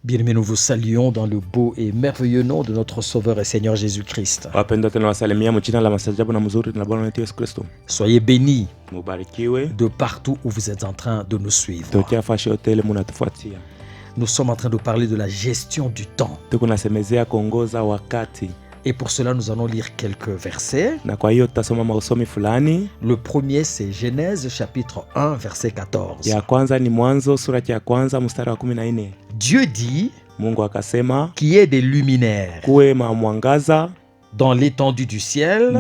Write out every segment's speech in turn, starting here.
Bien-aimés, nous vous saluons dans le beau et merveilleux nom de notre Sauveur et Seigneur Jésus-Christ. Soyez bénis de partout où vous êtes en train de nous suivre. Nous sommes en train de parler de la gestion du temps. Et pour cela, nous allons lire quelques versets. Le premier, c'est Genèse chapitre 1, verset 14. Dieu dit qu'il y ait des luminaires dans l'étendue du ciel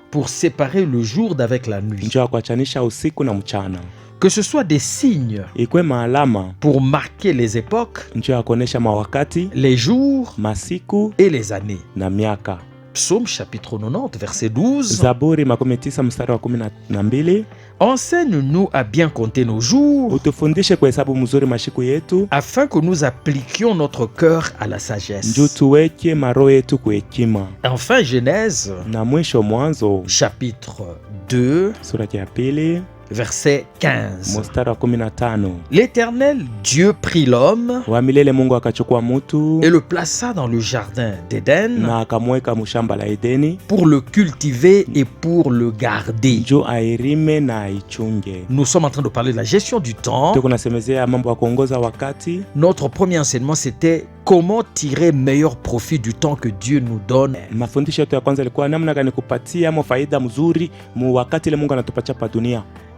pour séparer le jour d'avec la nuit. Que ce soit des signes pour marquer les époques, les jours et les années. Psaume chapitre 90, verset 12. Enseigne-nous à bien compter nos jours, afin que nous appliquions notre cœur à la sagesse. Enfin, Genèse chapitre 2, verset 15. L'Éternel Dieu prit l'homme et le plaça dans le jardin d'Éden pour le cultiver et pour le garder. Nous sommes en train de parler de la gestion du temps. Notre premier enseignement, c'était comment tirer meilleur profit du temps que Dieu nous donne.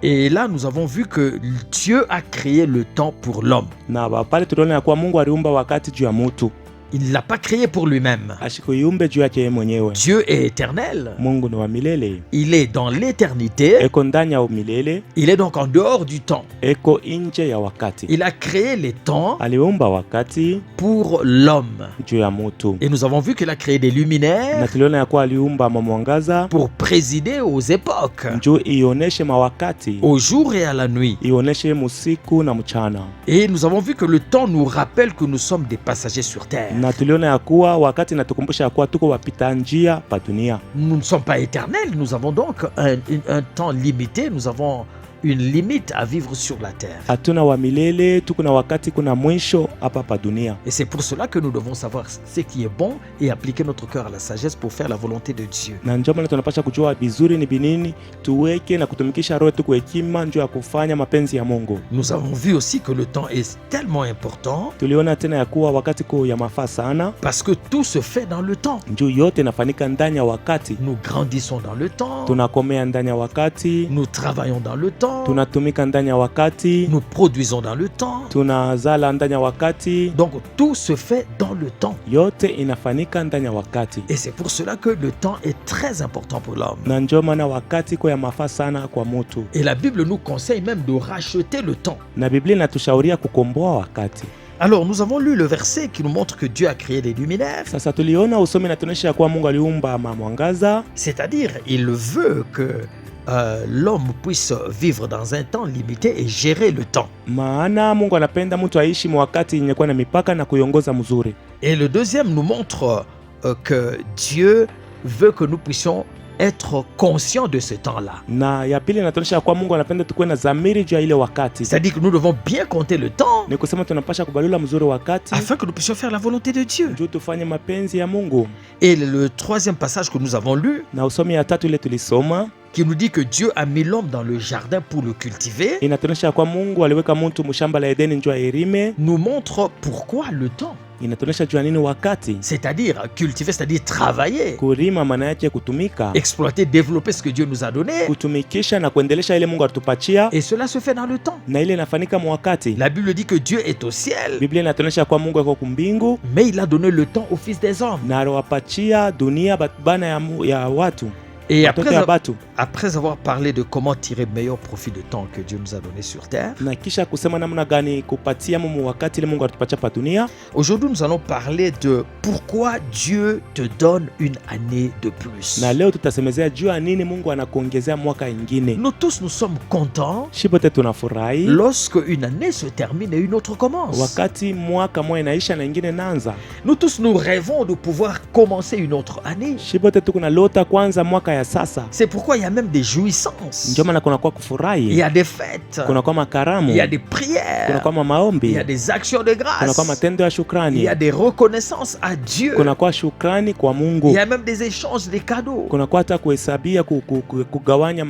Et là, nous avons vu que Dieu a créé le temps pour l'homme. Il ne l'a pas créé pour lui-même. Dieu est éternel. Il est dans l'éternité. Il est donc en dehors du temps. Il a créé les temps pour l'homme. Et nous avons vu qu'il a créé des luminaires pour présider aux époques, au jour et à la nuit. Et nous avons vu que le temps nous rappelle que nous sommes des passagers sur terre. Nous ne sommes pas éternels, nous avons donc un temps limité, nous avons une limite à vivre sur la terre. Et c'est pour cela que nous devons savoir ce qui est bon et appliquer notre cœur à la sagesse pour faire la volonté de Dieu. Nous avons vu aussi que le temps est tellement important parce que tout se fait dans le temps. Nous grandissons dans le temps. Nous travaillons dans le temps. Nous produisons dans le temps. Donc tout se fait dans le temps. Et c'est pour cela que le temps est très important pour l'homme. Et la Bible nous conseille même de racheter le temps. Alors nous avons lu le verset qui nous montre que Dieu a créé des luminaires. C'est-à-dire, il veut que l'homme puisse vivre dans un temps limité et gérer le temps. Et le deuxième nous montre que Dieu veut que nous puissions être conscients de ce temps-là. C'est-à-dire que nous devons bien compter le temps afin que nous puissions faire la volonté de Dieu. Et le troisième passage que nous avons lu, qui nous dit que Dieu a mis l'homme dans le jardin pour le cultiver, nous montre pourquoi le temps. C'est-à-dire cultiver, c'est-à-dire travailler, exploiter, développer ce que Dieu nous a donné. Et cela se fait dans le temps. La Bible dit que Dieu est au ciel, mais il a donné le temps aux fils des hommes. Et après avoir parlé de comment tirer meilleur profit du temps que Dieu nous a donné sur terre, aujourd'hui nous allons parler de pourquoi Dieu te donne une année de plus. Nous tous nous sommes contents lorsque une année se termine et une autre commence. Nous tous nous rêvons de pouvoir commencer une autre année. ya sasa. C'est pourquoi il y a même des jouissances. Ndio maana kunakuwa kufurahi. Il y a des fêtes. Kunakuwa makaramu. Il y a des prières. Kunakuwa maombi. Il y a des actions de grâce. Kunakuwa matendo ya shukrani. Il y a des reconnaissances à Dieu. Kunakuwa shukrani kwa Mungu. Il y a même des échanges des cadeaux. Kunakuwa hata kuhesabia kugawanya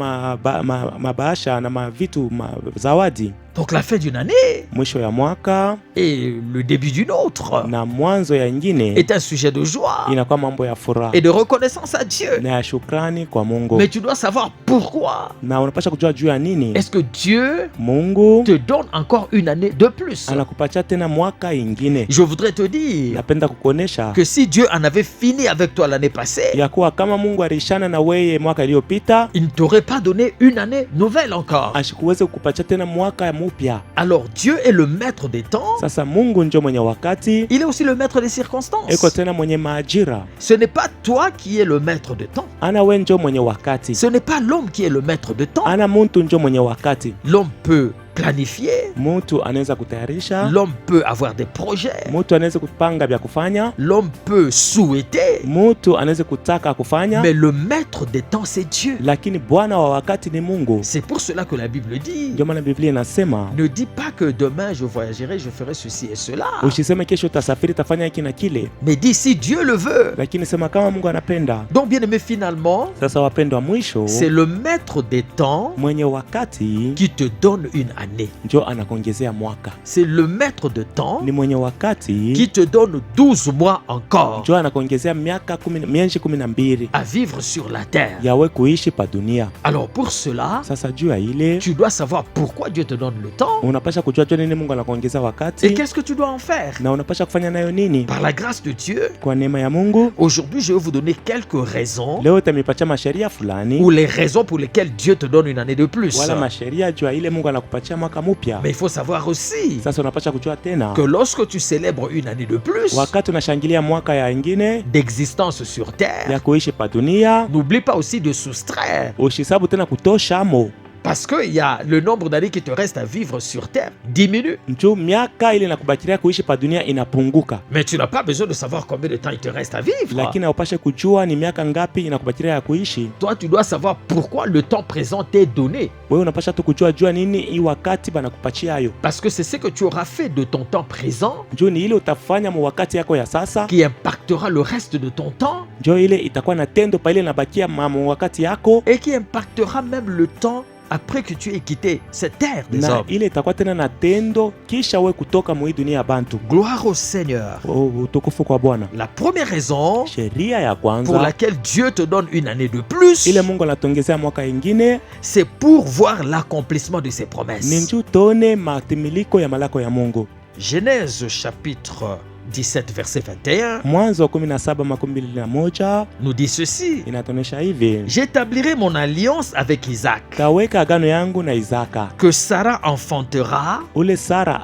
mabasha na mavitu zawadi. Donc la fin d'une année mwisho ya mwaka et le début d'une autre na mwanzo ya ingine est un sujet de joie inakuwa mambo ya furaha et de reconnaissance à Dieu. Na ya shukrani kwa Mungu. Mais tu dois savoir pourquoi. Na unapaswa kujua juu ya nini. Est-ce que Dieu Mungu te donne encore une année de plus? Anakupatia tena mwaka ingine. Je voudrais te dire napenda kukuonesha que si Dieu en avait fini avec toi l'année passée, ya kuwa kama Mungu alishana na wewe mwaka iliyopita, il ne t'aurait pas donné une année nouvelle encore. Ashikuweze kukupatia tena mwaka mpya. Alors Dieu est le maître des temps. Sasa Mungu ndio mwenye wakati. Il est aussi le maître des circonstances. Eko tena mwenye majira. Ce n'est pas toi qui es le maître de temps. Ana wewe ndio mwenye wakati. Ce n'est pas l'homme qui est le maître de temps. Ana muntu ndio mwenye wakati. L'homme peut planifier. Mtu anaweza kutayarisha. L'homme peut avoir des projets. Mtu anaweza kupanga vya kufanya. L'homme peut souhaiter. Mtu anaweza kutaka kufanya. Mais le maître des temps c'est Dieu. Lakini Bwana wa wakati ni Mungu. C'est pour cela que la Bible dit. Ndio maana Biblia inasema, ne dis pas que demain je voyagerai, je ferai ceci et cela. Usiseme kesho utasafiri tafanya hiki na kile. Mais dis si Dieu le veut. Lakini sema kama Mungu anapenda. Donc bien aimé, finalement, sasa wapendwa, mwisho c'est le maître des temps mwenye wakati qui te donne une année. Ndio anakuongezea mwaka. C'est le maître de temps ni mwenye wakati qui te donne 12 mois encore. Ndio anakuongezea miezi 12 à vivre sur la terre. Yawe kuishi pa dunia. Alors pour cela, sasa juu ya ile tu dois savoir pourquoi Dieu te donne le temps. Unapasha kujua nini Mungu anakuongeza wakati. Et qu'est-ce que tu dois en faire? Na unapasha kufanya nayo nini? Par la grâce de Dieu. Kwa neema ya Mungu. Aujourd'hui, je vais vous donner quelques raisons. Leo tamipatia masheria fulani. Ou les raisons pour lesquelles Dieu te donne une année de plus. Wala masheria juu ya ile Mungu anakupatia mwaka mpya. Mais il faut savoir aussi sasa unapasha kujua tena que lorsque tu célèbres une année de plus, wakati unashangilia mwaka ya ingine d'existence sur terre, ya kuishi pa dunia, n'oublie pas aussi de soustraire. Ushisabu tena kutosha mo. Parce qu'il y a le nombre d'années qui te reste à vivre sur terre diminue. Miaka ile nakubakiria kuishi pa dunia inapunguka. Mais tu n'as pas besoin de savoir combien de temps il te reste à vivre. Lakini upashe kujua ni miaka ngapi inakubakiria ya kuishi. Toi tu dois savoir pourquoi le temps présent t'est donné. Wewe unapasha tu kujua nini hii wakati banakupatia hayo. Parce que c'est ce que tu auras fait de ton temps présent. Njoo ni ile utafanya mu wakati yako ya sasa qui impactera le reste de ton temps. Njoo ile itakuwa na tendo pa ile nabakia mu wakati yako. Et qui impactera même le temps après que tu aies quitté cette terre des hommes. Ile itakuwa tena na tendo kisha wewe kutoka mu dunia ya bantu. Gloire au Seigneur. Utukufu kwa Bwana. La première raison sheria ya kwanza pour laquelle Dieu te donne une année de plus, ile Mungu anatongezea mwaka ingine, c'est pour voir l'accomplissement de ses promesses. Ni njoo tone matimiliko ya malako ya Mungu. Genèse chapitre 17 verset 21 Mwanzo 17:21 nous dit ceci. Inatonesha hivi: j'établirai mon alliance avec Isaac, kaweka agano yangu na Isaka, que Sarah enfantera, ule Sara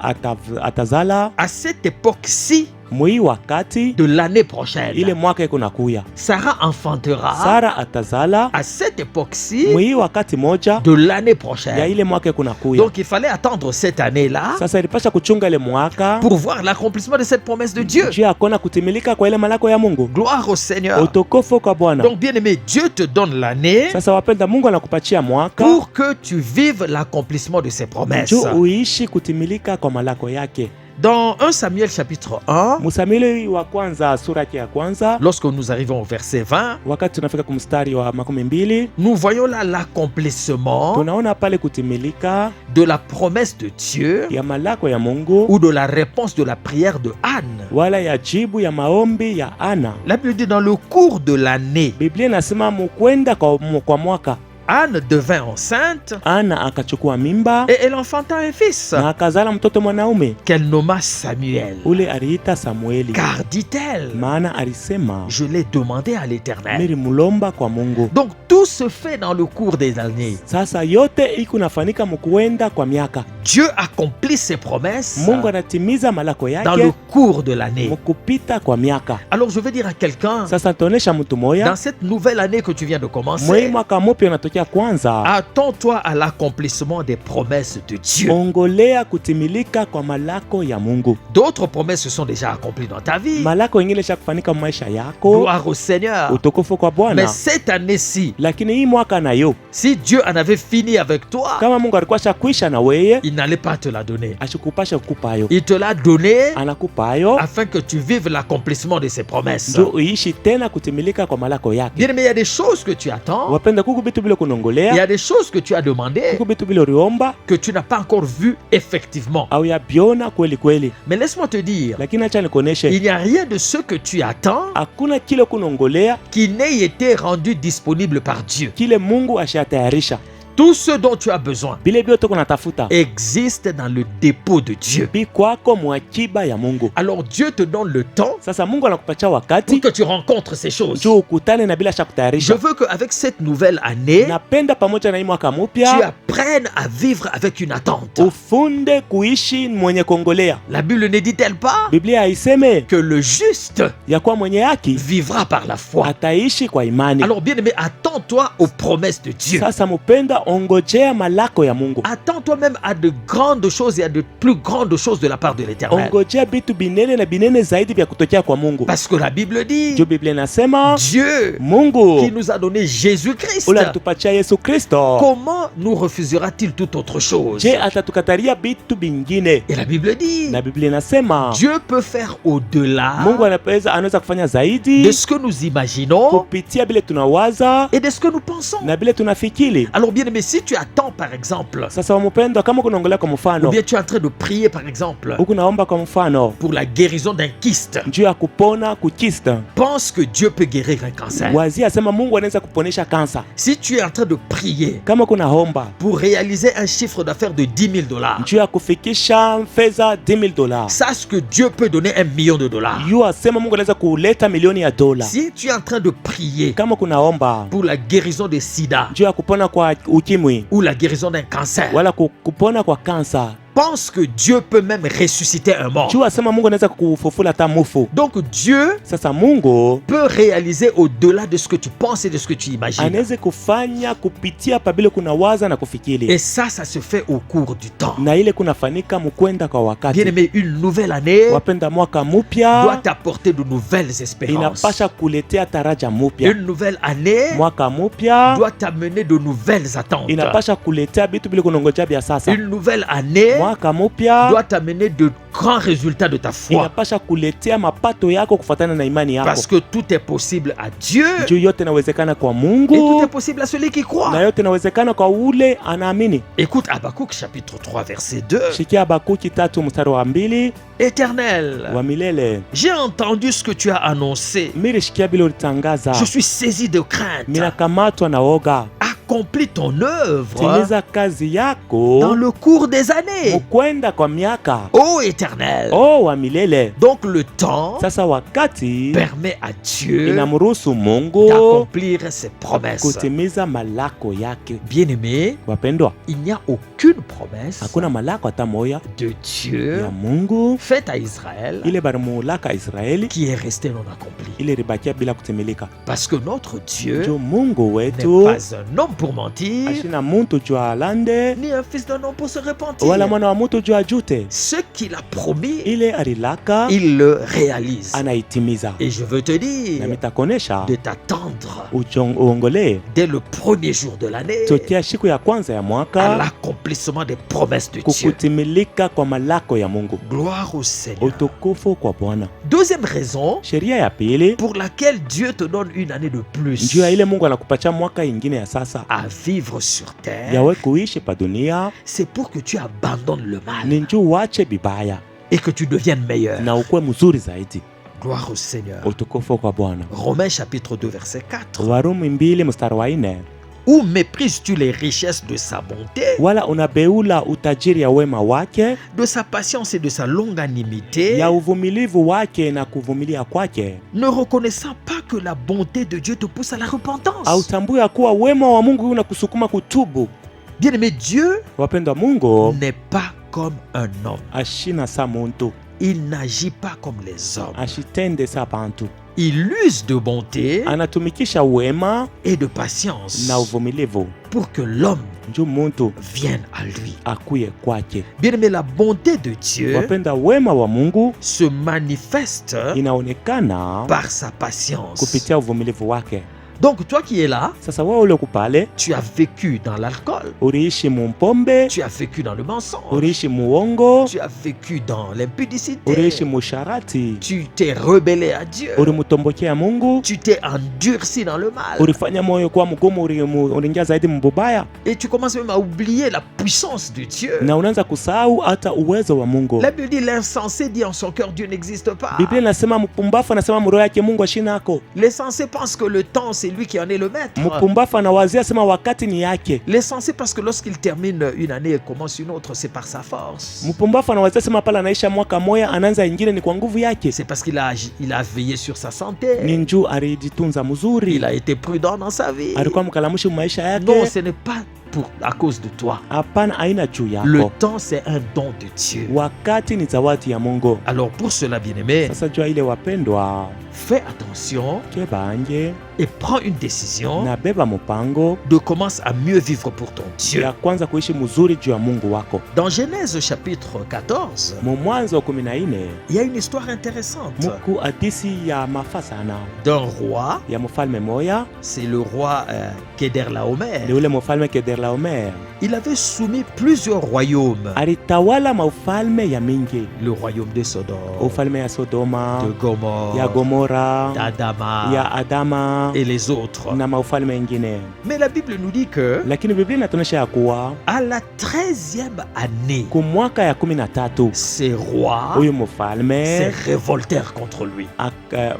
atazala à cette époque-ci mwi wakati de l'année prochaine. ile mwaka iko nakuya. Sarah enfantera, Sara atazala à cette époque-ci mwi wakati moja de l'année prochaine. ya ile mwaka iko nakuya. Donc il fallait attendre cette année-là. Sasa ilipasha kuchunga ile mwaka pour voir l'accomplissement de cette promesse de Dieu. Dieu akona kutimilika kwa ile malako ya Mungu. Gloire au Seigneur. Utukufu kwa Bwana. Donc bien aimé, Dieu te donne l'année. Sasa wapenda, Mungu anakupatia mwaka pour que tu vives l'accomplissement de ses promesses. Njoo uishi kutimilika kwa malako yake. Dans 1 Samuel chapitre 1, Samueli wa kwanza sura ya kwanza, lorsque nous arrivons au verset 20, wakati tunafika kumstari wa 12, nous voyons là l'accomplissement tunaona pale kutimilika de la promesse de Dieu ya malako ya Mungu ou de la réponse de la prière de Anne. Wala ya jibu ya maombi ya Ana. La Bible dit dans le cours de l'année. Biblia inasema mkwenda kwa mwaka Anne devint enceinte. Ana akachukua mimba et elle enfanta un fils. Na akazala mtoto mwanaume qu'elle nomma Samuel. Ule aliita Samueli. Car dit-elle, maana alisema, je l'ai demandé à l'Éternel. Nilimulomba kwa Mungu. Donc tout se fait dans le cours des années. Sasa yote iko nafanyika mkuenda kwa miaka. Dieu accomplit ses promesses Mungu anatimiza malako yake dans le cours de l'année. Mukupita kwa miaka. Alors je veux dire à quelqu'un, Sasa tuonesha mtu moya, dans cette nouvelle année que tu viens de commencer, mwei mwaka mpya unatokea kwanza, attends-toi à l'accomplissement des promesses de Dieu. Ongolea kutimilika kwa malako ya Mungu. D'autres promesses se sont déjà accomplies dans ta vie. Malako ingine shakufanika maisha yako. Gloire au Seigneur. Utukufu kwa Bwana. Mais cette année-ci, lakini hii mwaka nayo, si Dieu en avait fini avec toi, kama Mungu alikuwa shakwisha na wewe, il n'allait pas te la donner. ashikupasha kukupayo. Il te l'a donné Anakupayo afin que tu vives l'accomplissement de ses promesses. ndio uishi tena kutimilika kwa malako yake. Bien, mais il y a des choses que tu attends. Wapenda kuku bitu bila kunongolea. Il y a des choses que tu as demandées Kuku bitu bila riomba que tu n'as pas encore vues effectivement. au ya biona kweli kweli. Mais laisse-moi te dire, Lakini acha nikuoneshe, il n'y a rien de ce que tu attends hakuna kile kunongolea qui n'ait été rendu disponible par Dieu. kile Mungu ashatayarisha. Tout ce dont tu as besoin Bile bioto kunatafuta existe dans le dépôt de Dieu. bikwako mwakiba ya Mungu. Alors Dieu te donne le temps Sasa Mungu anakupatia pour wakati que tu rencontres ces choses. njoo ukutane na bila Je shakutayarisha. veux qu'avec cette nouvelle année, Napenda pamoja na hii mwaka tu mpya apprennes à vivre avec une attente. ufunde kuishi mwenye kongolea. La Bible ne dit-elle pas Biblia haiseme que le juste ya kuwa mwenye haki vivra par la foi? ataishi kwa imani. Alors bien aimé, attends-toi aux promesses de Dieu. Sasa mupenda, ongojea malako ya Mungu. Attends-toi même à de grandes choses et à de plus grandes choses de la part de l'Éternel. Ongojea bitu binene na binene zaidi vya kutokea kwa Mungu. Parce que la Bible dit, Jo Biblia inasema Dieu qui Mungu nous a donné Jésus-Christ, ule alitupatia Yesu Kristo, comment nous refusera-t-il toute autre chose? je atatukataria bitu bingine? Et la Bible dit, Na Biblia inasema Dieu peut faire au-delà Mungu anaweza kufanya de zaidi ce que nous imaginons kupitia bile tunawaza et de ce que nous pensons. na bile tunafikiri. Alors bien aimé, si tu attends par exemple, Sasa wamupendwa, kama kunaongelea kwa ou mfano bien tu es en train de prier par exemple huku naomba kwa mfano pour la guérison d'un kyste, juu ya kupona kukista, pense que Dieu peut guérir un cancer. wazia asema Mungu anaweza kuponesha kansa. Si tu es en train de prier Kama kunaomba pour réaliser un chiffre d'affaires de $10,000, juu ya kufikisha fedha $10,000, sache que Dieu peut donner $1 million. yu asema Mungu anaweza kuleta milioni ya dola. Si tu es en train de prier Kama kunaomba pour la guérison de sida juu ya kupona kwa ukimwi ou la guérison d'un cancer, wala kupona kwa kansa, pense que Dieu peut même ressusciter un mort. juu asema Mungu anaweza kufufula hata mufu. Donc Dieu Sasa Mungu peut réaliser au-delà de ce que tu penses et de ce que tu imagines. anaweza kufanya kupitia pabile kunawaza na kufikiri, Et ça se fait au cours du temps. na ile kunafanika mukwenda kwa Bien wakati. aimé, une nouvelle année Wapenda, mwaka doit mupya t'apporter de nouvelles espérances. inapasha kuletea taraja mupya. Une nouvelle année Mwaka mupya doit t'amener de nouvelles attentes. inapasha kuletea bitu bile kunongoja bya sasa. Une nouvelle année Mwaka mupya doit t'amener de grands résultats de ta foi. inapasha kuletea mapato yako kufuatana na imani yako. Parce que tout est possible à Dieu Juu yote inawezekana kwa et tout Mungu est possible à celui qui na croit. yote inawezekana kwa ule anaamini. Écoute Habakkuk chapitre 3 verset 2. Shikia Habakuki 3 mstari wa 2 Éternel, wa milele. j'ai entendu ce que tu as annoncé. Mimi shikia bila ulitangaza, Je suis saisi de crainte. minakamatwa na woga. Accomplis ton œuvre Timiza kazi dans yako le cours des années. mukwenda kwa miaka. Ô Éternel, Oh wa milele. donc le temps Sasa wakati permet à Dieu inamruhusu Mungu d'accomplir ses promesses. kutimiza malako yake. Bien-aimé, Wapendwa, il n'y a aucune promesse hakuna malako hata moya de Dieu ya Mungu faite à Israël ile barimulaka Israeli qui est restée non accomplie. ile ribakia bila kutimilika. Parce que notre Dieu Jo Mungu n'est wetu pas un homme pour mentir, ashina muntu juu alande ni un fils d'un homme pour se repentir. wala mwana wa mutu juu ajute. Ce qu'il a promis, Ile alilaka il le réalise. anaitimiza. Et je veux te Na dire mitakonesha de t'attendre uongole dès le premier jour de l'année tokea siku ya kwanza ya à mwaka l'accomplissement des promesses de Dieu. kukutimilika kwa malako ya Mungu. Gloire au Seigneur. Utukufu kwa Bwana. Deuxième raison Sheria ya pili pour laquelle Dieu te donne une année de plus njuu ya ile Mungu anakupatia mwaka ingine ya sasa à vivre sur terre, yawe kuishi pa dunia, c'est pour que tu abandonnes le mal ni njuu wache bibaya et que tu deviennes meilleur. na ukuwe mzuri zaidi. Gloire au Seigneur. Utukufu kwa Bwana. Romains chapitre 2 verset 4. Warumi 2 mstari wa 4. Ou méprises-tu les richesses de sa bonté, Wala unabeula utajiri ya wema wake, de sa patience et de sa longanimité, ya uvumilivu wake na kuvumilia kwake, ne reconnaissant pas que la bonté de Dieu te pousse à la repentance? autambue ya kuwa wema wa Mungu unakusukuma kutubu. Bien-aimé, Dieu wapendwa, Mungu n'est pas comme un homme. ashina sa muntu, il n'agit pas comme les hommes. ashitende sa bantu. Il use de bonté Anatumikisha wema et de patience na uvumilivu pour que l'homme njoo muntu vienne à lui. akuye kwake. Bien-aimé, la bonté de Dieu Wapenda, wema wa Mungu se manifeste inaonekana par sa patience. kupitia uvumilivu wake. Donc toi qui es là, Sasa wewe ule kupale, tu as vécu dans l'alcool, uliishi mumpombe, tu as vécu dans le mensonge, uliishi muongo, tu as vécu dans l'impudicité, uliishi musharati, tu t'es rebellé à Dieu, ulimutombokea Mungu, tu t'es endurci dans le mal, ulifanya moyo kuwa mgumu, uliingia zaidi mbubaya, et tu commences même à oublier la puissance de Dieu. na unaanza kusahau hata uwezo wa Mungu. La Bible dit l'insensé dit en son cœur Dieu n'existe pas. Biblia inasema mpumbafu anasema mroho yake Mungu ashinako. L'insensé pense que le temps c'est lui qui en est le maître. Mpumbafu anawazia sema wakati ni yake. L'insensé parce que lorsqu'il termine une année et commence une autre, c'est par sa force. Mpumbafu anawazia sema pala anaisha mwaka moja anaanza ingine ni kwa nguvu yake. C'est parce qu'il a veillé sur sa santé. Ni njoo alijitunza mzuri. Il a été prudent dans sa vie. Alikuwa mkalamushi maisha yake. Non, ce n'est pas à cause de toi. Hapana, aina juu yako. Le temps c'est un don de Dieu. Wakati ni zawadi ya Mungu. Alors pour cela, bien-aimé, Sasa jua ile wapendwa, fais attention kebange et prends une décision na beba mpango de commencer à mieux vivre pour ton Dieu. ya kwanza kuishi mzuri juu ya Mungu wako. Dans Genèse chapitre 14, Mwanzo 14 il y a une histoire intéressante muku hadisi ya mafaa sana d'un roi. ya mfalme moya. C'est le roi Kedorlaomer. Ni ule mfalme Kedorlaomer. Il avait soumis plusieurs royaumes. Alitawala mafalme ya mingi. Le royaume de Sodome, Ufalme ya Sodoma, de Gomorre, ya Gomora, d'Adama ya Adama et les autres. na mafalme mengine. Mais la Bible nous dit que Lakini Biblia inatuonyesha ya kuwa à la 13e année, ku mwaka ya 13 ces rois huyu mfalme se révoltèrent contre lui.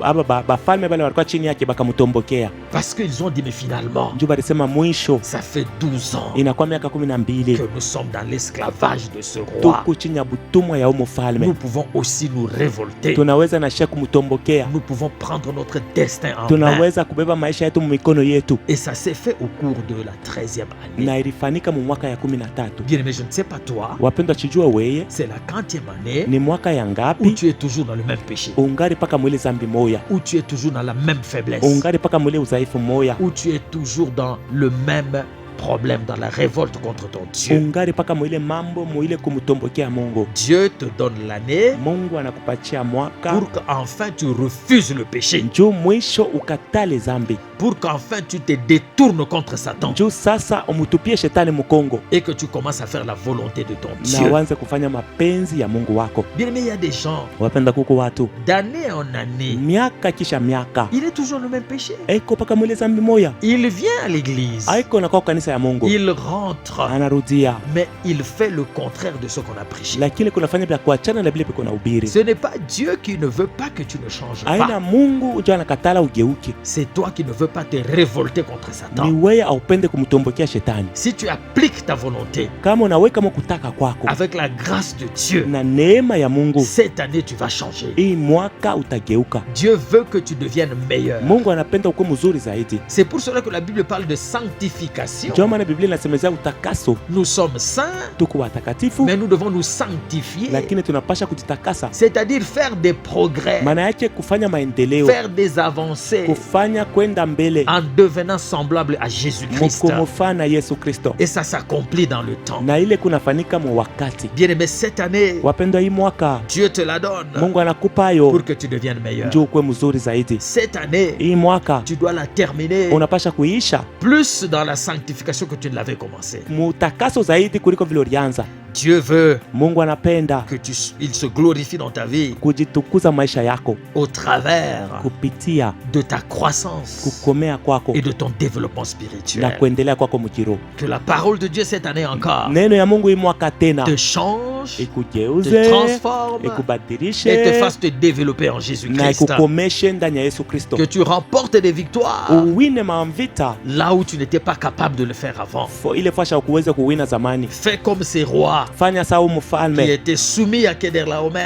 aba bafalme bale walikuwa chini yake bakamutombokea. Parce qu'ils ont dit mais finalement, Njoo balisema mwisho ça fait 12 ans inakuwa miaka 12 que nous sommes dans l'esclavage de ce roi. tuko chini ya butumwa ya mfalme. Nous pouvons aussi nous révolter. Tunaweza na shaka kumutombokea. Nous pouvons prendre notre destin en main. Tunaweza kubeba maisha yetu mikono yetu. Et ça s'est fait au cours de la 13e année. Na ilifanyika mu mwaka ya 13. Bien aimé, je ne sais pas toi, Wapendwa, chijua weye c'est la 40e année ni mwaka ya où ngapi tu es toujours dans le même péché, ungari paka mwile zambi moya, où tu es toujours dans la même faiblesse, ungari paka mwile udhaifu moya, où tu es toujours dans le même problème, dans la révolte contre ton Dieu. ungari paka mwile mambo mwile kumutombokea Mungu. Dieu te donne l'année Mungu anakupatia mwaka pour qu'enfin tu refuses le péché, njoo mwisho ukatale zambi, pour qu'enfin tu te détournes contre Satan njoo sasa umutupie shetani mkongo et que tu commences à faire la volonté de ton na Dieu. uanze kufanya mapenzi ya Mungu wako. Bien aimé, il y a des gens, Wapenda, kuko watu d'année en année, miaka kisha miaka il est toujours le même péché. eko paka mwile zambi moya, Il vient à l'église, aiko na kwa kanisa ya Mungu, il rentre, anarudia mais il fait le contraire de ce qu'on a prêché. lakini kunafanya bila kuachana na vile peko na ubiri. Ce n'est pas Dieu qui ne veut pas que tu ne changes Aina pas. Mungu ndio anakatala ugeuke. C'est toi qui ne veux pas te révolter contre Ni Satan. wewe aupende kumtombokea shetani. Si tu appliques ta volonté Kama unaweka kutaka kwako avec la grâce de Dieu, na neema ya Mungu, cette année tu vas changer. hii mwaka utageuka. Dieu veut que tu deviennes meilleur. Mungu anapenda uko mzuri zaidi. C'est pour cela que la Bible parle de sanctification. Ndio maana Biblia inasemezea utakaso. Nous sommes saints, Tuko watakatifu, mais nous devons nous sanctifier. lakini tunapasha kujitakasa. C'est-à-dire faire des progrès, Maana yake kufanya maendeleo, faire des avancées kufanya kwenda mbele, en devenant semblable à Jésus-Christ. mkumufana Yesu Kristo. Et ça s'accomplit dans le temps. Na ile kunafanyika mu wakati. Bien aimé, cette année, Wapendwa, hii mwaka Dieu te la donne Mungu anakupa yo pour que tu deviennes meilleur. njoo kuwe mzuri zaidi. Cette année, Hii mwaka tu dois la terminer unapasha kuisha plus dans la sanctification que tu ne l'avais commencé. mutakaso zaidi kuliko vile ulianza. Dieu veut Mungu anapenda que il se glorifie dans ta vie kujitukuza maisha yako au travers kupitia de ta croissance kukomea kwako et de ton développement na spirituel. kuendelea kwako mkiroho. Que la parole de Dieu cette année encore Neno ya Mungu hii mwaka tena te change, te ikugeuze, transforme et te ikubadilishe fasse te développer en na Jésus-Christ. ikukomeshe ndani ya Yesu Kristo, Que tu remportes des victoires uwine mavita là où tu n'étais pas capable de le faire avant. ile fasha ukuweze kuwina zamani. Fais comme ces rois qui était soumis à Kedorlaomer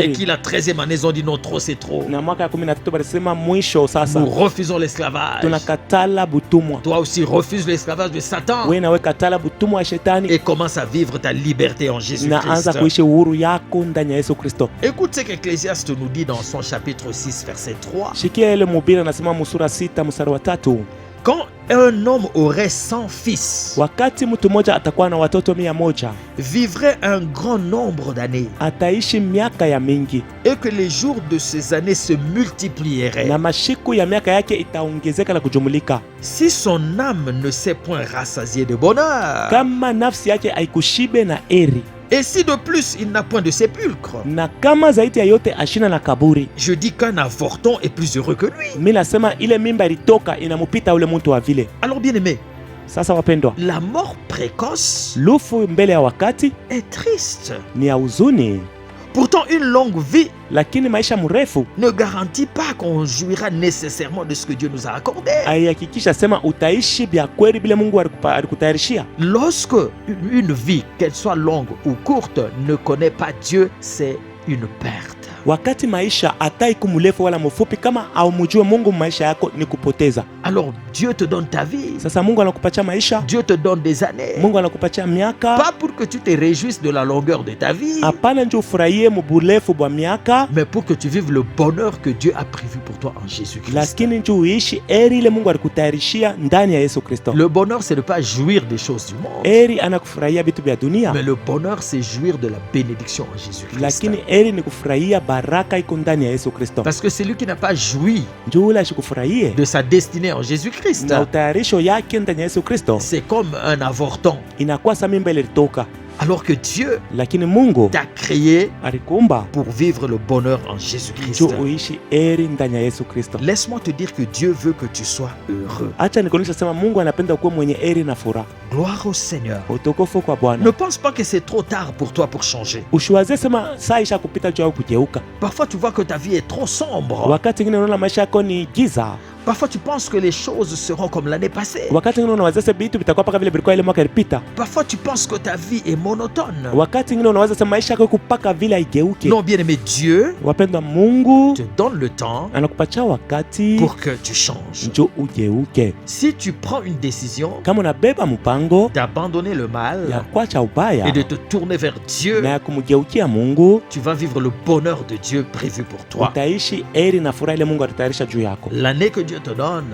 et qui la 13e année ont dit non, trop c'est trop. Nous refusons l'esclavage. Toi aussi refuse l'esclavage de Satan et commence à vivre ta liberté en Jésus-Christ. Écoute ce qu'Ecclésiaste nous dit dans son chapitre 6 verset 3. Quand un homme aurait 100 fils, vivrait un grand nombre d'années, et que les jours de ces années se multiplieraient, si son âme ne s'est point rassasiée de bonheur, et si de plus il n'a point de sépulcre, je dis qu'un avorton est plus heureux que lui. Alors bien aimé, la mort précoce est triste. Pourtant une longue vie ne garantit pas qu'on jouira nécessairement de ce que Dieu nous a accordé. Lorsque une vie, qu'elle soit longue ou courte, ne connaît pas Dieu, c'est une perte. Alors Dieu te donne ta vie. Dieu te donne des années. Pas pour que tu te réjouisses de la longueur de ta vie, mais pour que tu vives le bonheur que Dieu a prévu pour toi en Jésus-Christ. Le bonheur, c'est ne pas jouir des choses du monde, mais le bonheur, c'est jouir de la bénédiction en Jésus-Christ. Parce que celui qui n'a pas joui de sa destinée en Jésus-Christ, c'est comme un avorton. Alors que Dieu t'a créé pour vivre le bonheur en Jésus-Christ. Laisse-moi te dire que Dieu veut que tu sois heureux. Gloire au Seigneur. Ne pense pas que c'est trop tard pour toi pour changer. Parfois tu vois que ta vie est trop sombre. Parfois tu penses que les choses seront comme l'année passée. Parfois tu penses que ta vie est monotone. Non, bien aimé, Dieu te donne le temps pour que tu changes. Si tu prends une décision d'abandonner le mal et de te tourner vers Dieu, tu vas vivre le bonheur de Dieu prévu pour toi. L'année que Dieu te donne,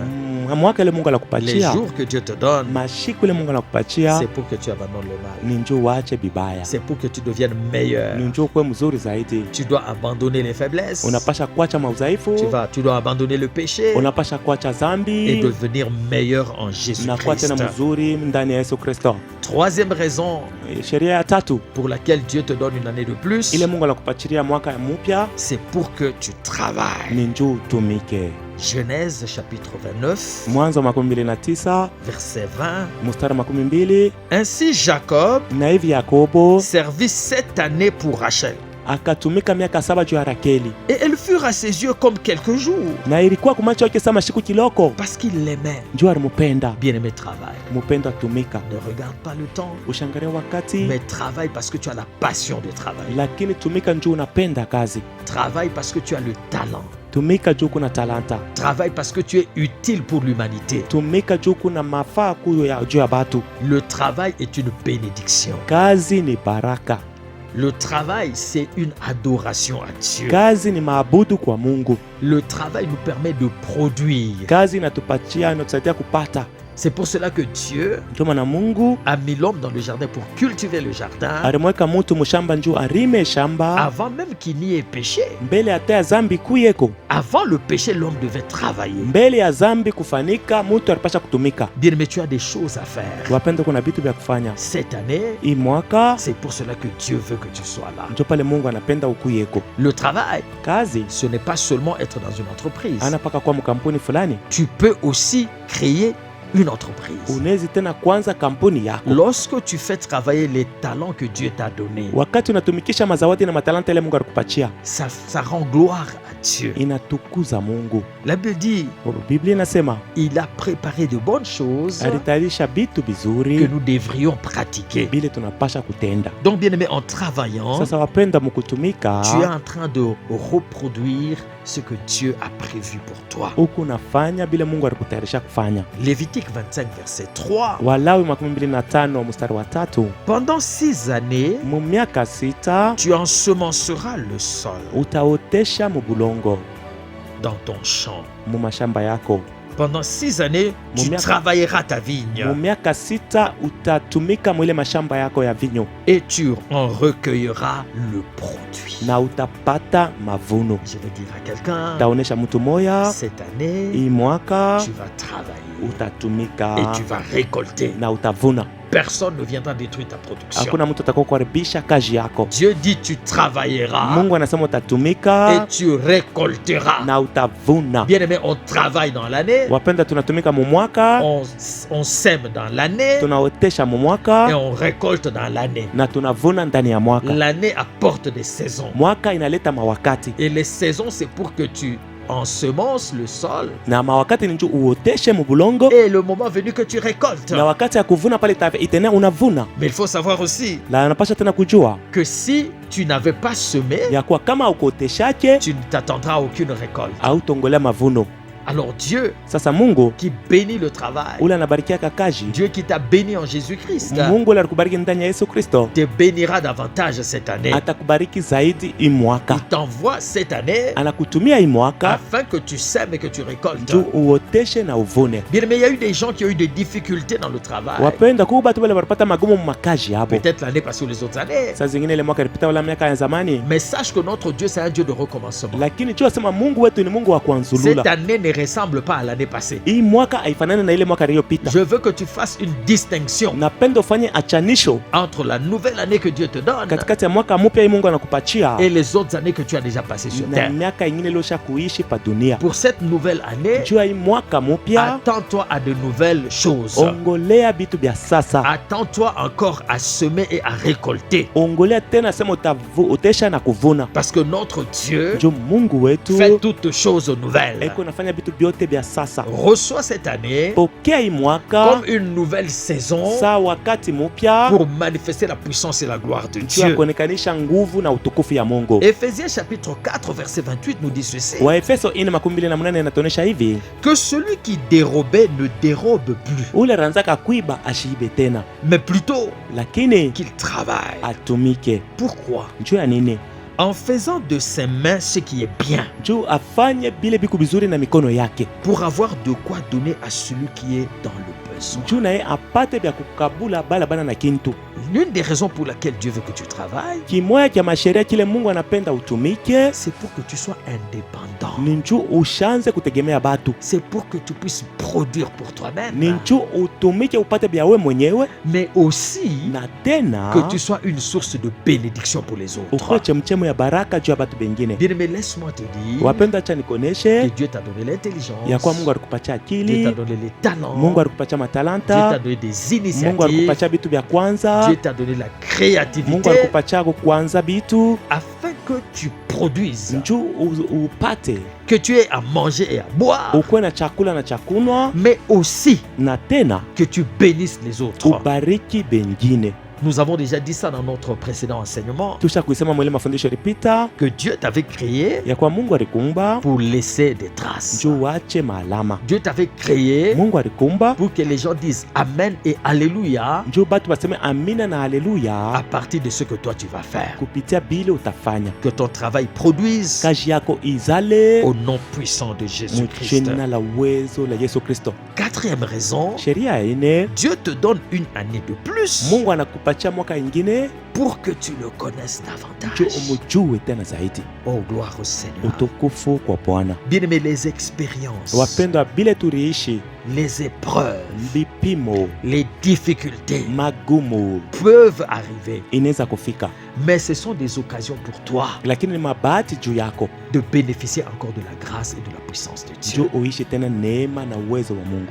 les jours que Dieu te donne, c'est pour que tu abandonnes le mal. C'est pour que tu deviennes meilleur. Tu dois abandonner les faiblesses. Tu dois abandonner le péché et devenir meilleur en Jésus-Christ. Troisième raison pour laquelle Dieu te donne une année de plus, c'est pour que tu travailles. Genèse chapitre 29, verset 20. Ainsi Jacob servit 7 années pour Rachel. Et elles furent à ses yeux comme quelques jours, parce qu'il l'aimait. Bien-aimé, travaille. Ne regarde pas le temps, mais travaille parce que tu as la passion de travailler. Travaille parce que tu as le talent. Travaille parce que tu es utile pour l'humanité. Le travail est une bénédiction. Le travail, c'est une adoration à Dieu. Le travail nous permet de produire. C'est pour cela que Dieu a mis l'homme dans le jardin pour cultiver le jardin, avant même qu'il n'y ait péché. Avant le péché, l'homme devait travailler. Bien, mais tu as des choses à faire. Cette année, c'est pour cela que Dieu veut que tu sois là. Le travail, ce n'est pas seulement être dans une entreprise. Tu peux aussi créer une entreprise. Lorsque tu fais travailler les talents que Dieu t'a donnés, ça rend gloire à Dieu. Inatukuza Mungu. La Bible dit, Biblia inasema, il a préparé de bonnes choses alitayarisha vitu bizuri que nous devrions pratiquer. Bile tunapasha kutenda. Donc bien aimé, en travaillant, sasa wapenda mukutumika, tu es en train de reproduire ce que Dieu a prévu pour toi. Huku nafanya bile Mungu alikutayarisha kufanya. Lévitique 25 verset 3. Walawi 25 mstari wa 3. Pendant 6 années, mu miaka 6, tu ensemenceras le sol. Utaotesha mubulongo dans ton champ. Mu mashamba yako. Pendant 6 années, tu travailleras ta vigne. Mu miaka 6 utatumika mwile mashamba yako ya vinyo. Et tu en recueilleras le produit. Na utapata mavuno. Je vais dire à quelqu'un, taonesha mtu moya, cette année, hii mwaka, tu vas travailler. Utatumika. Et tu vas récolter. Na utavuna. Personne ne viendra détruire ta production. Hakuna mtu atakayeharibisha kazi yako. Dieu dit tu travailleras. Mungu anasema utatumika. Et tu récolteras. Na utavuna. Bien aimé, on travaille dans l'année. Wapenda tunatumika mu mwaka. On sème dans l'année. Tunaotesha mu mwaka. Et on récolte dans l'année. Na tunavuna ndani ya mwaka. L'année apporte des saisons. Mwaka inaleta mawakati. Et les saisons c'est pour que tu ensemence le sol. Na mawakati ni uoteshe mubulongo. Et le moment venu que tu récoltes. Na wakati ya kuvuna pale itena unavuna. Mais il faut savoir aussi la napasha tena kujua que si tu n'avais pas semé, ya kwa kama ukoteshake, tu ne t'attendras à aucune récolte. Au tongolea mavuno. Alors Dieu, sasa Mungu qui bénit le travail, ule anabarikia kazi, Dieu qui t'a béni en Jésus-Christ, Mungu ule alikubariki ndani ya Yesu Kristo, te bénira davantage cette année. Atakubariki zaidi hii mwaka. Il t'envoie cette année, anakutumia hii mwaka, afin que tu sèmes et que tu récoltes. Tu uoteshe na uvune. Bien, mais il y a eu des gens qui ont eu des difficultés dans le travail. Wapenda kuba watu wale walipata magumu makazi hapo. Peut-être l'année passée ou les autres années. Sasa zingine ile mwaka ilipita wala miaka ya zamani. Mais sache que notre Dieu c'est un Dieu de recommencement. Lakini jua sema Mungu wetu ni Mungu wa kuanzulula. Cette année ne ressemble pas à l'année passée. Hii mwaka haifanani na ile mwaka iliyopita. Je veux que tu fasses une distinction. Napenda ufanye achanisho entre la nouvelle année que Dieu te donne katikati ya mwaka mpya hii Mungu anakupatia et les autres années que tu as déjà passées sur terre. Na miaka ingine iliyosha kuishi pa dunia. Pour cette nouvelle année, jua hii mwaka mpya, attends-toi à de nouvelles choses. Ongolea bitu bya sasa. Attends-toi encore à semer et à récolter. Ongolea tena sema utesha na kuvuna. Parce que notre Dieu Mungu wetu fait toutes choses nouvelles. Eko nafanya bitu byote bya sasa. Reçois cette année comme une nouvelle saison sa wakati mpya pour manifester la puissance et la gloire de Dieu. Kuonekanisha nguvu na utukufu ya Mungu. Éphésiens chapitre 4 verset 28 nous dit ceci. Waefeso 4:28 inatuonesha hivi. Que celui qui dérobait ne dérobe plus. Ule ranzaka kuiba ashiibe tena. Mais plutôt lakini qu'il travaille. Atumike. Pourquoi? Juu ya nini? En faisant de ses mains ce qui est bien. Juu afanye bile biku bizuri na mikono yake. Pour avoir de quoi donner à celui qui est dans le besoin. Juu naye apate bya kukabula bala bana na kintu. L'une des raisons pour laquelle Dieu veut que tu travailles, kimoya kya masheria kile Mungu anapenda utumike, c'est pour que tu sois indépendant. Ni njoo ushanze kutegemea batu. C'est pour que tu puisses produire pour toi-même. Ni njoo utumike upate bya wewe mwenyewe, mais aussi na tena que tu sois une source de bénédiction pour les autres. Ukwe chemchemo ya baraka juu ya batu bengine. Bien, mais laisse-moi te dire, wapenda acha nikoneshe que Dieu t'a donné l'intelligence, ya kwa Mungu alikupatia akili, Dieu t'a donné les talents, Mungu alikupatia matalanta, Dieu t'a donné des initiatives, Mungu alikupatia bitu bya kwanza, Dieu t'a donné la créativité, Mungu alikupatia kuanza bitu afin que tu produises, njoo upate, que tu aies à manger et à boire, ukwe na chakula na chakunwa, mais aussi na tena que tu bénisses les autres. Ubariki bengine. Nous avons déjà dit ça dans notre précédent enseignement. Que Dieu t'avait créé pour laisser des traces. Dieu t'avait créé pour que les gens disent Amen et Alléluia à partir de ce que toi tu vas faire. Que ton travail produise au nom puissant de Jésus-Christ. Quatrième raison, Dieu te donne une année de plus pour que tu le connaisses davantage. Oh, gloire au Seigneur. Bien aimé, les expériences, les épreuves, les difficultés peuvent arriver. Mais ce sont des occasions pour toi de bénéficier encore de la grâce et de la puissance de Dieu.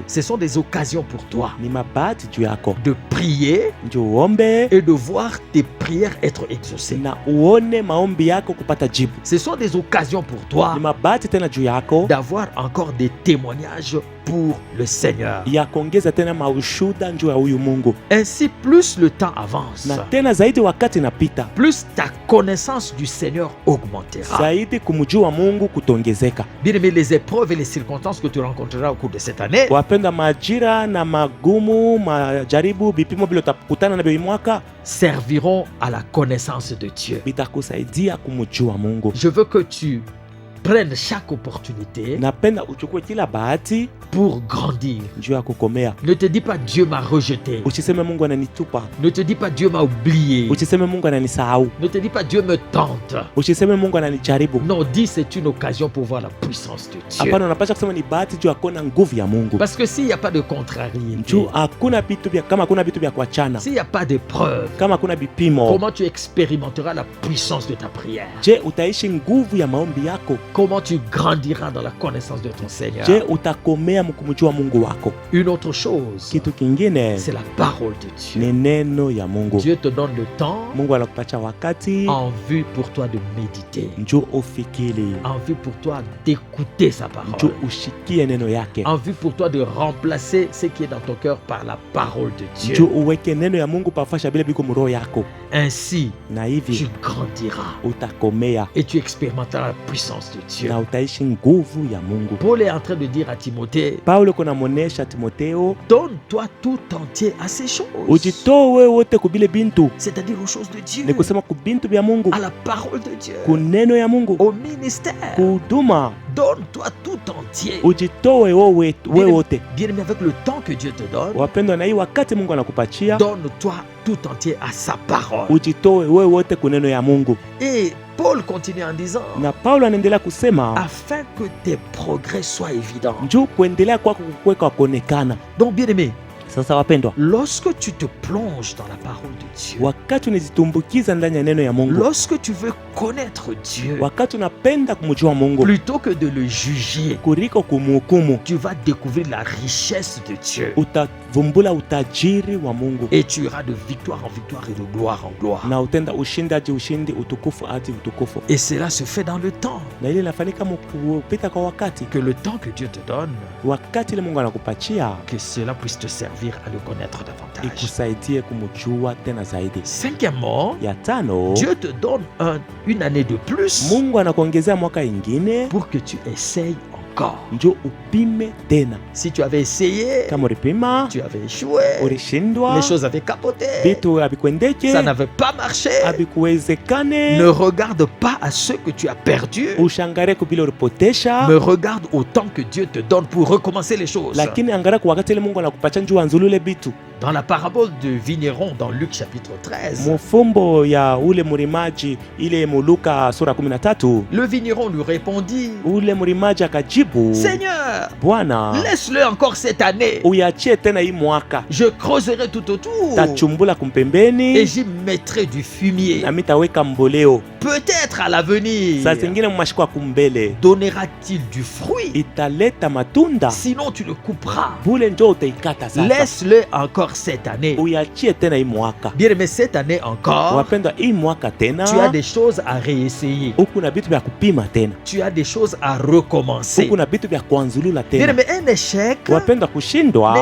Ce sont des occasions pour toi de prier et de voir tes prières être exaucées. Ce sont des occasions pour toi d'avoir encore des témoignages pour le Seigneur. Ainsi, plus le temps avance, plus ta connaissance du Seigneur augmentera. Bien aimé, les épreuves et les circonstances que tu rencontreras au cours de cette année serviront à la connaissance de Dieu. Je veux que tu prennes chaque opportunité pour grandir. Ne te dis pas Dieu m'a rejeté. Ne te dis pas Dieu m'a oublié. Ne te dis pas Dieu me tente. Non, dis c'est une occasion pour voir la puissance de Dieu. Parce que s'il n'y a pas de contrariété, s'il n'y a pas de preuve, comment tu expérimenteras la puissance de ta prière? Comment tu grandiras dans la connaissance de ton Seigneur? Une autre chose, c'est la parole de Dieu. Dieu te donne le temps en vue pour toi de méditer, en vue pour toi d'écouter sa parole, en vue pour toi de remplacer ce qui est dans ton cœur par la parole de Dieu. Ainsi, tu grandiras et tu expérimenteras la puissance de Dieu. Paul est en train de dire à Timothée, donne-toi tout entier à ces choses, c'est-à-dire aux choses de Dieu, à la parole de Dieu, au ministère. Donne-toi tout entier. Bien aimé, avec le temps que Dieu te donne, donne-toi tout entier à sa parole. Et Paul continue en disant, afin que tes progrès soient évidents. Donc bien aimé, lorsque tu te plonges dans la parole de Dieu, lorsque tu veux connaître Dieu, plutôt que de le juger, tu vas découvrir la richesse de Dieu. Et tu iras de victoire en victoire et de gloire en gloire. Et cela se fait dans le temps. Que le temps que Dieu te donne, que cela puisse te servir à le connaître davantage. Cinquièmement, Dieu te donne une année de plus pour que tu essayes encore. Si tu avais essayé, tu avais échoué, les choses avaient capoté, ça n'avait pas marché, ne regarde pas à ce que tu as perdu, mais regarde au temps que Dieu te donne pour recommencer les choses. Dans la parabole de vigneron dans Luc chapitre 13, le vigneron lui répondit, Seigneur, laisse-le encore cette année. Je creuserai tout autour et j'y mettrai du fumier. Peut-être à l'avenir donnera-t-il du fruit. Sinon tu le couperas. Laisse-le encore cette année. Bien aimé, cette année encore, tu as des choses à réessayer. Tu as des choses à recommencer. Bien aimé, un échec ne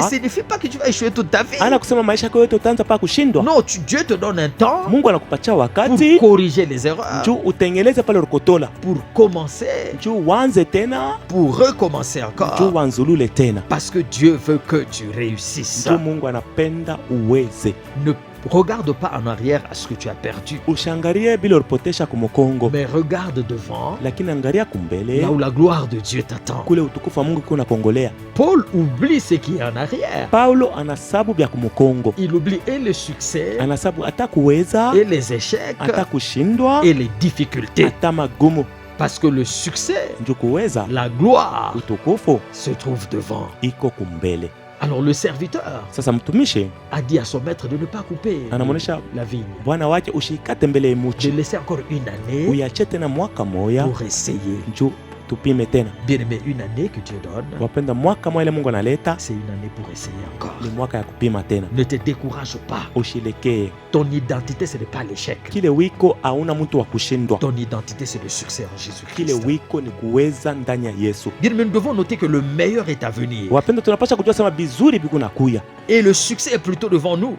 signifie pas que tu vas échouer toute ta vie. Non, Dieu te donne un temps pour corriger les erreurs, pour commencer, pour recommencer encore, parce que Dieu veut que tu réussisses. Ne regarde pas en arrière à ce que tu as perdu, mais regarde devant, là où la gloire de Dieu t'attend. Paul oublie ce qui est en arrière. Il oublie et le succès, et les échecs, et les difficultés. Parce que le succès, la gloire, se trouve devant. Alors le serviteur a dit à son maître de ne pas couper la vigne, de laisser encore une année pour essayer. Bien-aimé, une année que Dieu donne, c'est une année pour essayer encore. Ne te décourage pas. Ton identité, ce n'est pas l'échec. Ton identité, c'est le succès en Jésus-Christ. Bien-aimé, nous devons noter que le meilleur est à venir. Et le succès est plutôt devant nous.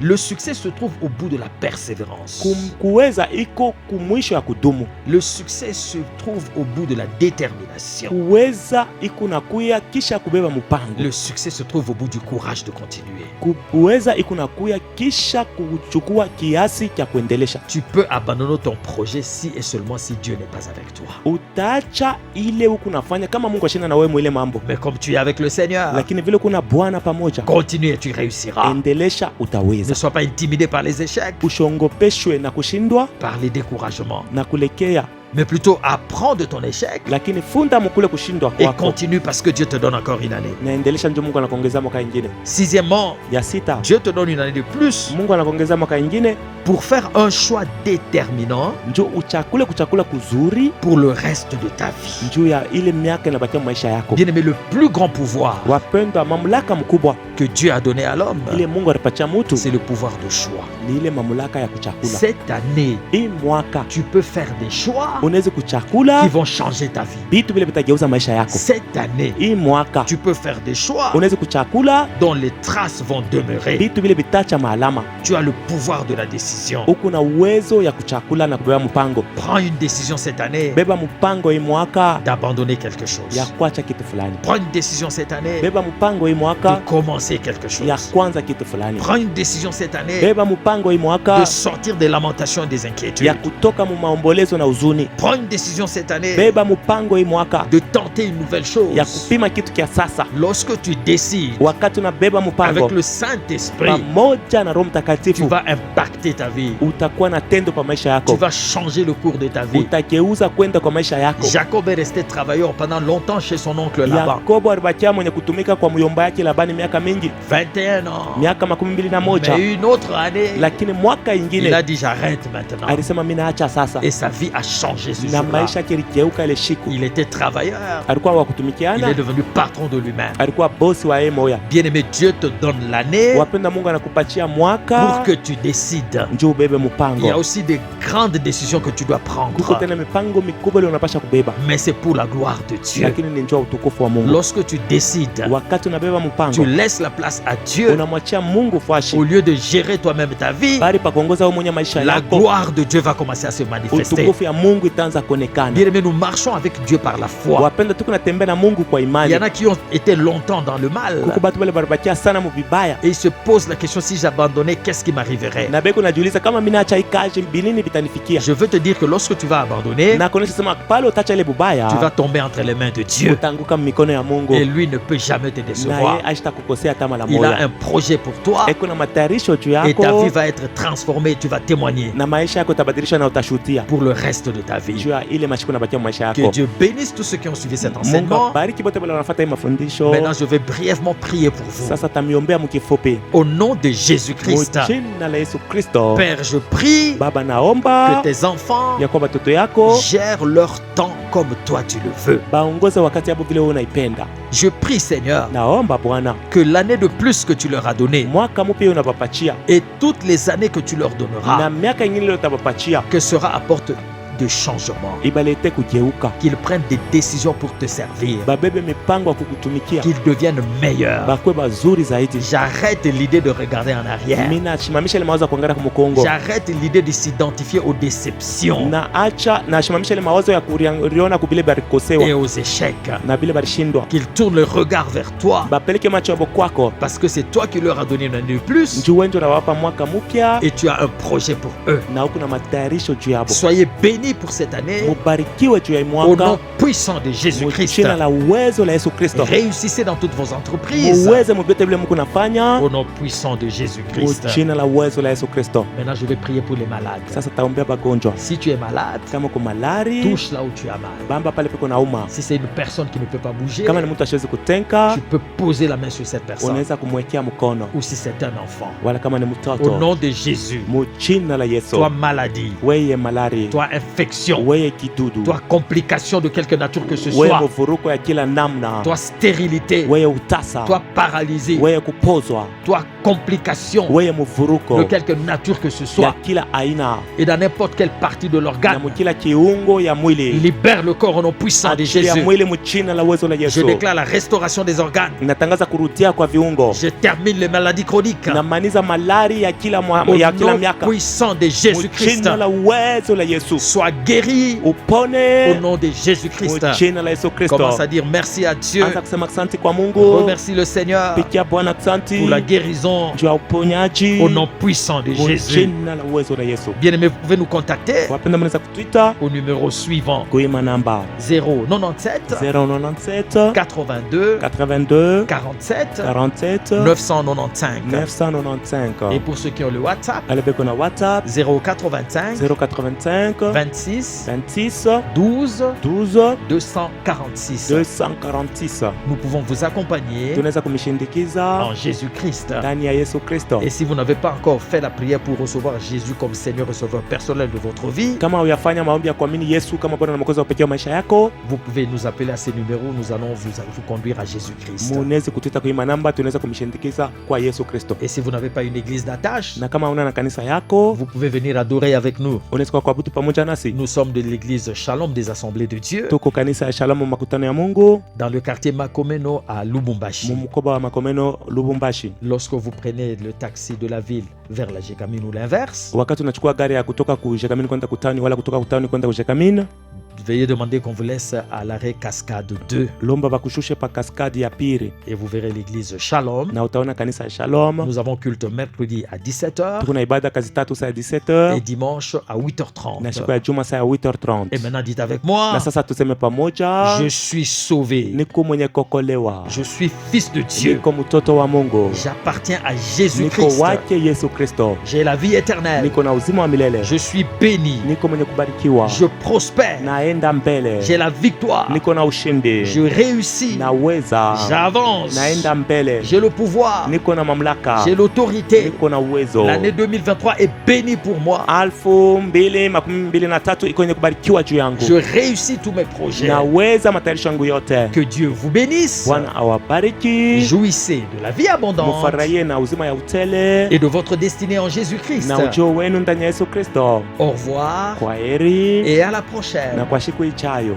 Le succès se trouve au bout de la persévérance. Le succès se trouve au bout de la détermination. Le succès se trouve au bout du courage de continuer. Tu peux abandonner ton projet si et seulement si Dieu n'est pas avec toi. Mais comme tu es avec le Seigneur, continue et tu réussiras. Ne sois pas intimidé par les échecs, par les découragements, mais plutôt apprends de ton échec et continue parce que Dieu te donne encore une année. Sixièmement, Dieu te donne une année de plus pour faire un choix déterminant pour le reste de ta vie. Bien-aimé, le plus grand pouvoir que Dieu a donné à l'homme, c'est le pouvoir de choix. Cette année, tu peux faire des choix qui vont changer ta vie. Cette année, tu peux faire des choix dont les traces vont demeurer. Tu as le pouvoir de la décision. Prends une décision cette année d'abandonner quelque chose. Prends une décision cette année de commencer quelque chose. Prends une décision cette année de sortir des lamentations et des inquiétudes. Prends une décision cette année de tenter une nouvelle chose. Lorsque tu décides avec le Saint-Esprit, tu vas impacter ta vie. Tu vas changer le cours de ta vie. Jacob est resté travailleur pendant longtemps chez son oncle Laban. 21 ans. Mais une autre année, il a dit j'arrête maintenant. Et sa vie a changé ce jour-là. Il était travailleur. Il est devenu patron de lui-même. Bien-aimé, Dieu te donne l'année pour que tu décides. Il y a aussi des grandes décisions que tu dois prendre. Mais c'est pour la gloire de Dieu. Lorsque tu décides, tu laisses la place à Dieu au lieu de gérer toi-même ta vie. La gloire de Dieu va commencer à se manifester. Bien-aimé, nous marchons avec Dieu par la foi. Il y en a qui ont été longtemps dans le mal et ils se posent la question, si j'abandonnais, qu'est-ce qui m'arriverait? Je veux te dire que lorsque tu vas abandonner, tu vas tomber entre les mains de Dieu et lui ne peut jamais te décevoir. Il a un projet pour toi et ta vie va être transformée, tu vas témoigner pour le reste de ta vie. Que Dieu bénisse tous ceux qui ont suivi cet enseignement. Maintenant, je vais brièvement prier pour vous. Au nom de Jésus-Christ, Père, je prie que tes enfants gèrent leur temps comme toi tu le veux. Je prie, Seigneur, que l'année de plus que tu leur as donnée et toutes les années que tu leur donneras, que sera apporte de changement, qu'ils prennent des décisions pour te servir, qu'ils deviennent meilleurs. J'arrête l'idée de regarder en arrière. J'arrête l'idée de s'identifier aux déceptions et aux échecs. Qu'ils tournent le regard vers toi, parce que c'est toi qui leur as donné une année de plus et tu as un projet pour eux. Soyez bénis béni pour cette année. Au nom puissant de Jésus-Christ. Réussissez dans toutes vos entreprises. Au nom puissant de Jésus-Christ. Maintenant, je vais prier pour les malades. Si tu es malade, touche là où tu as mal. Si c'est une personne qui ne peut pas bouger, tu peux poser la main sur cette personne. Ou si c'est un enfant. Au nom de Jésus. Toi maladie, toi infection, toi complication de quelque nature que ce soit, toi stérilité, toi paralysé, toi complication de quelque nature que ce soit, et dans n'importe quelle partie de l'organe, libère le corps au nom puissant de Jésus. Je déclare la restauration des organes. Je termine les maladies chroniques au nom puissant de Jésus-Christ. Sois guéri au nom de Jésus-Christ. Commence à dire merci à Dieu. Remercie le Seigneur pour la guérison au nom puissant de Jésus. Bien-aimés, vous pouvez nous contacter au numéro suivant 097 82 47 995. Et pour ceux qui ont le WhatsApp, 085 26 12 246. Nous pouvons vous accompagner en Jésus-Christ. Et si vous n'avez pas encore fait la prière pour recevoir Jésus comme Seigneur et Sauveur personnel de votre vie, vous pouvez nous appeler à ces numéros. Nous allons vous conduire à Jésus-Christ. Et si vous n'avez pas une église d'attache, vous pouvez venir adorer avec nous. Nous sommes de l'église Shalom des Assemblées de Dieu dans le quartier Makomeno à Lubumbashi. Lorsque vous prenez le taxi de la ville vers la Jekamine ou l'inverse, veuillez demander qu'on vous laisse à l'arrêt Cascade 2. Et vous verrez l'église Shalom. Nous avons culte mercredi à 17h. Et dimanche à 8h30. Et maintenant dites avec moi: je suis sauvé. Je suis fils de Dieu. J'appartiens à Jésus-Christ. J'ai la vie éternelle. Je suis béni. Je prospère. J'ai la victoire. Je réussis. J'avance. J'ai le pouvoir. J'ai l'autorité. L'année 2023 est bénie pour moi. Je réussis tous mes projets. Que Dieu vous bénisse. Jouissez de la vie abondante et de votre destinée en Jésus-Christ. Au revoir et à la prochaine. Na kwa siku ijayo.